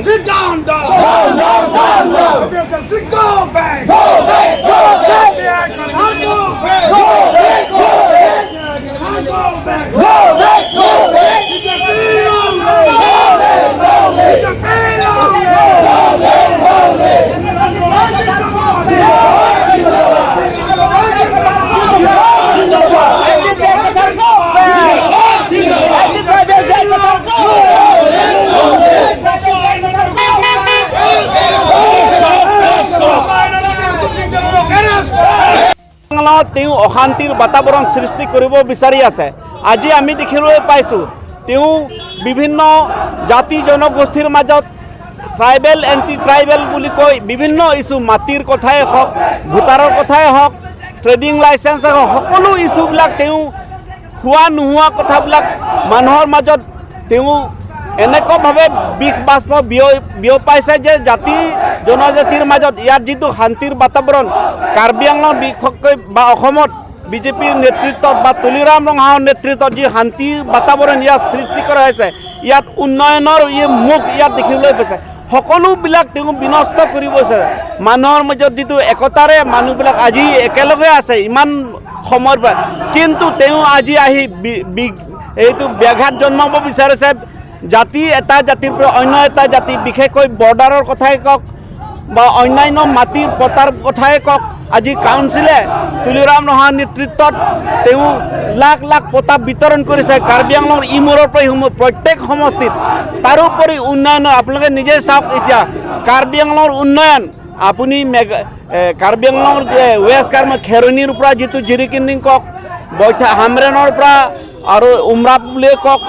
Sit down. তেওঁ অশান্তিৰ বাতাবৰণ সৃষ্টি কৰিব বিচাৰি আছে। আজি আমি দেখিবলৈ পাইছোঁ তেওঁ বিভিন্ন জাতি জনগোষ্ঠীৰ মাজত ট্ৰাইবেল এণ্টি ট্ৰাইবেল বুলি কৈ বিভিন্ন ইস্যু মাটিৰ কথাই হওক ভোটাৰৰ কথাই হওক ট্ৰেডিং লাইচেন্সে হওক সকলো ইস্যুবিলাক তেওঁ হোৱা নোহোৱা কথাবিলাক মানুহৰ মাজত তেওঁ এনেকুৱাভাৱে বিষ বাষ্প বিয়পাইছে যে জাতি জনজাতিৰ মাজত ইয়াৰ যিটো শান্তিৰ বাতাবৰণ কাৰ্বি আংলং বিশেষকৈ বা অসমত বিজেপিৰ নেতৃত্বত বা তুলিৰাম ৰঙাৰ নেতৃত্বত যি শান্তিৰ বাতাবৰণ ইয়াত সৃষ্টি কৰা হৈছে ইয়াত উন্নয়নৰ মুখ ইয়াত দেখিবলৈ পাইছে। সকলোবিলাক তেওঁ বিনষ্ট কৰিব বিচাৰে। মানুহৰ মাজত যিটো একতাৰে মানুহবিলাক আজি একেলগে আছে ইমান সময়ৰ পৰা, কিন্তু তেওঁ আজি আহি এইটো ব্যাঘাত জন্মাব বিচাৰিছে। জাতি এটা জাতিৰ পৰা অন্য এটা জাতি বিশেষকৈ বৰ্ডাৰৰ কথাই কওক বা অন্যান্য মাটিৰ পতাৰ কথাই কওক আজি কাউন্সিলে তুলিৰাম ৰঙাৰ নেতৃত্বত তেওঁ লাখ লাখ পতা বিতৰণ কৰিছে কাৰ্বি আংলঙৰ ইমূৰৰ পৰা প্ৰত্যেক সমষ্টিত। তাৰোপৰি উন্নয়নৰ আপোনালোকে নিজে চাওক এতিয়া কাৰ্বি আংলঙৰ উন্নয়ন আপুনি কাৰ্বি আংলঙৰ ৱেষ্ট কাৰ্বি খেৰণিৰ পৰা যিটো জিৰিকিনিং কওক হামৰেনৰ পৰা আৰু উমৰাপ বুলিয়ে কওক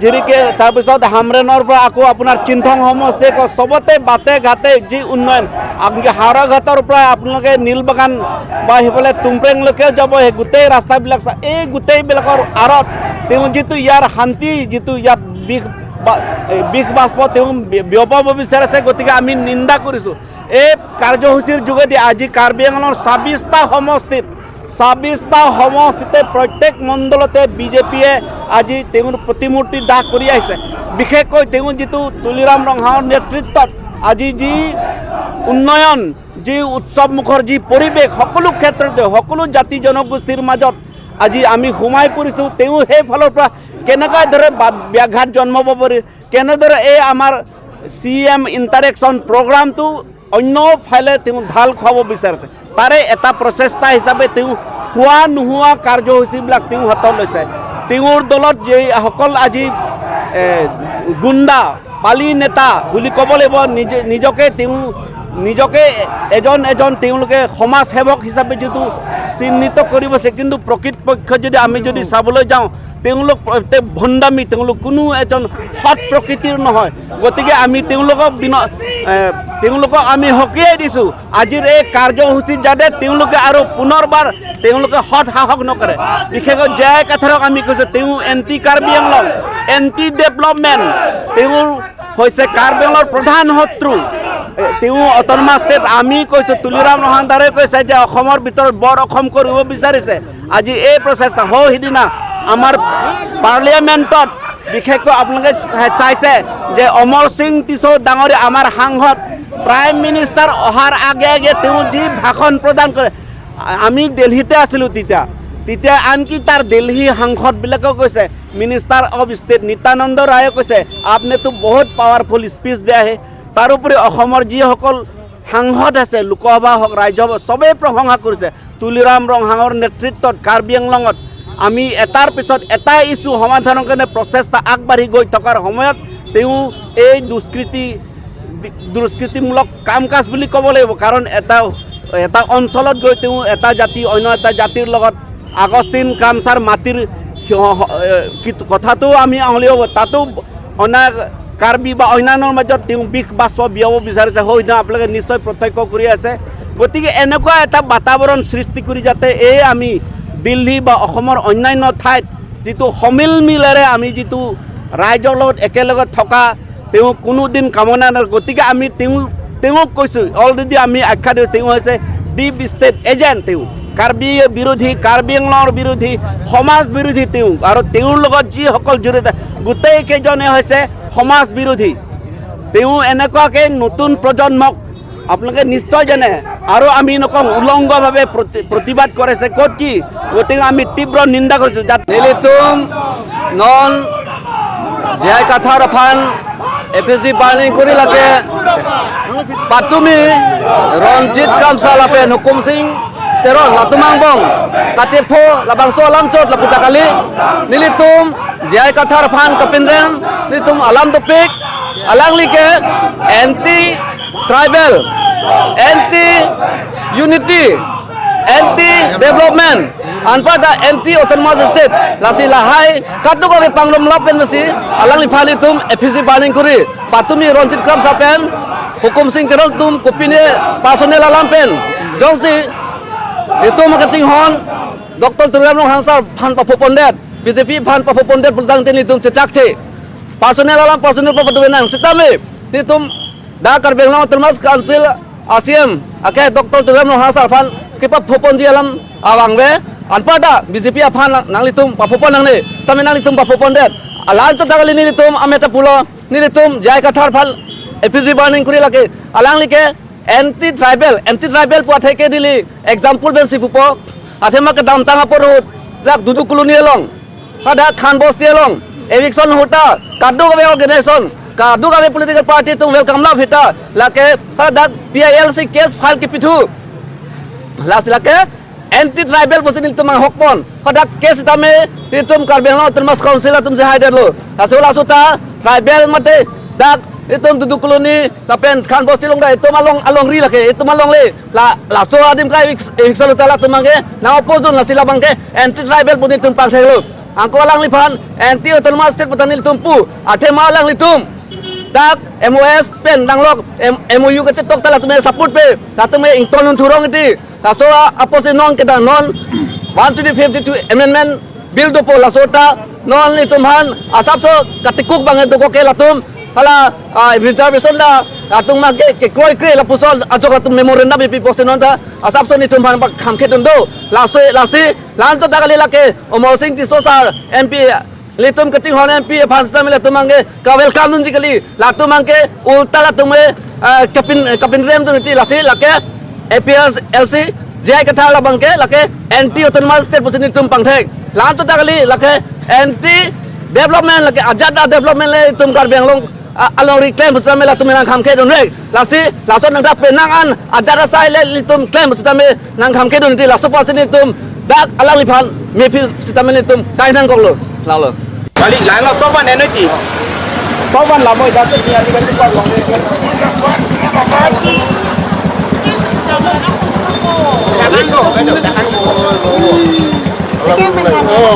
জিৰিকে তাৰপিছত হামৰেনৰ পৰা আকৌ আপোনাৰ চিন্থং সমষ্টিয়ে কওক চবতে বাটে ঘাটে যি উন্নয়ন আপোনালোকে হাওৰা ঘাটৰ পৰা আপোনালোকে নীলবাগান বা সেইফালে তুমপ্ৰেংলৈকে যাব সেই গোটেই ৰাস্তাবিলাক এই গোটেইবিলাকৰ আঁৰত তেওঁ যিটো ইয়াৰ শান্তি যিটো ইয়াত বিষ বাষ্প তেওঁ বিয়পাব বিচাৰিছে। গতিকে আমি নিন্দা কৰিছোঁ। এই কাৰ্যসূচীৰ যোগেদি আজি কাৰ্বি আংলঙৰ ২৬টা সমষ্টিতে প্ৰত্যেক মণ্ডলতে বিজেপিয়ে আজি তেওঁৰ প্ৰতিমূৰ্তি দাহ কৰি আহিছে। বিশেষকৈ তেওঁ যিটো তুলিৰাম ৰঙাৰ নেতৃত্বত আজি যি উন্নয়ন যি উৎসৱমুখৰ যি পৰিৱেশ সকলো ক্ষেত্ৰতে সকলো জাতি জনগোষ্ঠীৰ মাজত আজি আমি সোমাই পৰিছোঁ। তেওঁ সেইফালৰ পৰা কেনেকৈ দৰে ব্যাঘাত জন্মাব পাৰি কেনেদৰে এই আমাৰ CM ইণ্টাৰেকশ্যন প্ৰগ্ৰামটো অন্য ফালে তেওঁ ঢাল খুৱাব বিচাৰিছে তাৰে এটা প্ৰচেষ্টা হিচাপে তেওঁ হোৱা নোহোৱা কাৰ্যসূচীবিলাক তেওঁ হাতত লৈছে। তেওঁৰ দলত যিসকল আজি গুণ্ডা পালি নেতা বুলি ক'ব লাগিব নিজকে এজন তেওঁলোকে সমাজ সেৱক হিচাপে যিটো চিহ্নিত কৰিবছে, কিন্তু প্ৰকৃতপক্ষ যদি আমি চাবলৈ যাওঁ তেওঁলোক ভণ্ডামি তেওঁলোক কোনো এজন সৎ প্ৰকৃতিৰ নহয়। গতিকে আমি তেওঁলোকক আমি সকীয়াই দিছোঁ আজিৰ এই কাৰ্যসূচীত যাতে তেওঁলোকে আৰু পুনৰবাৰ তেওঁলোকে সৎ সাহস নকৰে। বিশেষকৈ জয় কাথাৰক আমি কৈছোঁ তেওঁ anti Karbi Anglong anti development তেওঁৰ হৈছে কাৰ্বি আংলঙৰ প্ৰধান শত্ৰু। তেওঁ অট'নমাছ ষ্টেট আমি কৈছোঁ তুলিৰাম ৰঙাদাৰে কৈছে যে অসমৰ ভিতৰত বৰ অসম কৰিব বিচাৰিছে। আজি এই প্ৰচেষ্টা সিদিনা আমাৰ পাৰ্লিয়ামেণ্টত বিশেষকৈ আপোনালোকে চাইছে যে অমৰ সিং টিছৌ ডাঙৰীয়া আমাৰ সাংসদ প্ৰাইম মিনিষ্টাৰ অহাৰ আগে আগে তেওঁ যি ভাষণ প্ৰদান কৰে আমি দিল্লীতে আছিলোঁ তেতিয়া আনকি তাৰ দিল্লী সাংসদবিলাকেও কৈছে মিনিষ্টাৰ অফ ষ্টেট নিত্যানন্দ ৰায়ে কৈছে আপনিতো বহুত পাৱাৰফুল স্পীচ দিয়া আহে। তাৰোপৰি অসমৰ যিসকল সাংসদ আছে লোকসভা হওক ৰাজ্যসভা চবেই প্ৰশংসা কৰিছে তুলিৰাম ৰঙাৰ নেতৃত্বত কাৰ্বি আংলঙত আমি এটাৰ পিছত এটা ইস্যু সমাধানৰ কাৰণে প্ৰচেষ্টা আগবাঢ়ি গৈ থকাৰ সময়ত তেওঁ এই দুষ্কৃতিমূলক কাম কাজ বুলি ক'ব লাগিব। কাৰণ এটা অঞ্চলত গৈ তেওঁ এটা জাতি অন্য এটা জাতিৰ লগত আগষ্টিন কামচাৰ মাটিৰ কথাটো আমি আঙুলিয়াব তাতো অনা কাৰ্বি বা অন্যান্যৰ মাজত তেওঁ বিষ বাষ্প বিয়পাব বিচাৰিছে হয়তো আপোনালোকে নিশ্চয় প্ৰত্যক্ষ কৰি আছে গতিকে এনেকুৱা এটা বাতাবৰণ সৃষ্টি কৰি যাতে এই আমি দিল্লী বা অসমৰ অন্যান্য ঠাইত যিটো সমিলমিলেৰে আমি যিটো ৰাইজৰ লগত একেলগে থকা তেওঁ কোনোদিন কামনা নাই গতিকে আমি তেওঁক কৈছোঁ অলৰেডি আমি আখ্যা দিওঁ তেওঁ হৈছে ডিপ ষ্টেট এজেণ্ট তেওঁ কাৰ্বি বিৰোধী কাৰ্বি আংলঙৰ বিৰোধী সমাজ বিৰোধী তেওঁ আৰু তেওঁৰ লগত যিসকল জড়িত গোটেইকেইজনে হৈছে সমাজ বিৰোধী তেওঁ এনেকুৱাকৈ নতুন প্ৰজন্মক আপোনালোকে নিশ্চয় জানে আৰু আমি নকওঁ উলংঘভাৱে প্ৰতিবাদ কৰিছে ক'ত কি গতিকে আমি তীব্ৰ নিন্দা কৰিছোঁ Nilitum non jai kathar aphan FSC barning kuri lake patumi Ronjit Kamsalape Hukum Singh teron latumang bong kacepo labang so alam chot laputa kali nilitum jai kathar aphan kapinren nilitum alam topik alang like anti tribal anti unity anti development anpada anti autonomous state lasi lahai katu ko panglom lapen masi alang li phali tum FSC barning kuri patumi Ronjit Kram sapen Hukum Singh terol tum kopine personel alam pen jongsi itu makating hon Dr. Turam Long Hansar phan papopondet BJP phan papopondet bultang teni tum cecakce personel alam personel papaduenang sitame ni tum da karbenglang autonomous council ASEAN ake Dr. Turam Long Hansar phan kipa poponji alam awangwe anpada BJP aphan nanglitum papopon nangne tame nanglitum papopondet alan to dagali nilitum ameta pulo nilitum jai kathar phal FSC barning kuri lake alang like anti tribal puatheke dili example ben sipupo athema ke dam tanga porut lak dudu koloni long ada khan bosti long eviction hota kadu gawe organization kadu gawe political party tum welcome la hita lake ada PILC case file ke pithu last lake anti tribal position tum hokpon ada case tame tum karbenglo autonomous council tum jahai derlo asola suta tribal mate dak itum dudu koloni lapen khan bosti long da itum along ri lake itum along le la so adim kai eviction hota la tumange na opposition la sila bangke anti tribal position tum pangthelo angko alang li phan anti autonomous state patanil tumpu athe ma alang li tum dak MOS pen danglok MOU ke cetok tala tume support pe la tume ington thurong iti la so opposition non ke da non 152 amendment bill do po la sota non li tumhan asap so katikuk banget do ko ke la tum hala reservation la atung ma ke kroi kre la pusol ajok atung memorandum bi posten non ta asap so ni tumhan ba khamke don do la si lan to dagali la ke Omar Singh ti sosar MP litum kaching hon MP phansa mele tumange ka welcome dun jikali la tumange ulta la tume kapin rem dun ti la si la ke APS LC jai katha la bangke la ke anti autonomous state position tum pangthek lan to dagali la ke anti development la ke ajada development le tum kar benglong along reclaim pusame la tum nang khamke don rek la si la so nang da penang an ajada sai le litum claim pusame nang khamke don ti la so position tum dak alang li phan me phi system ni tum kai nang kong lo lao lo balik lang lo to ban energy to ban la moi da te ni ali ban ko long jangan lo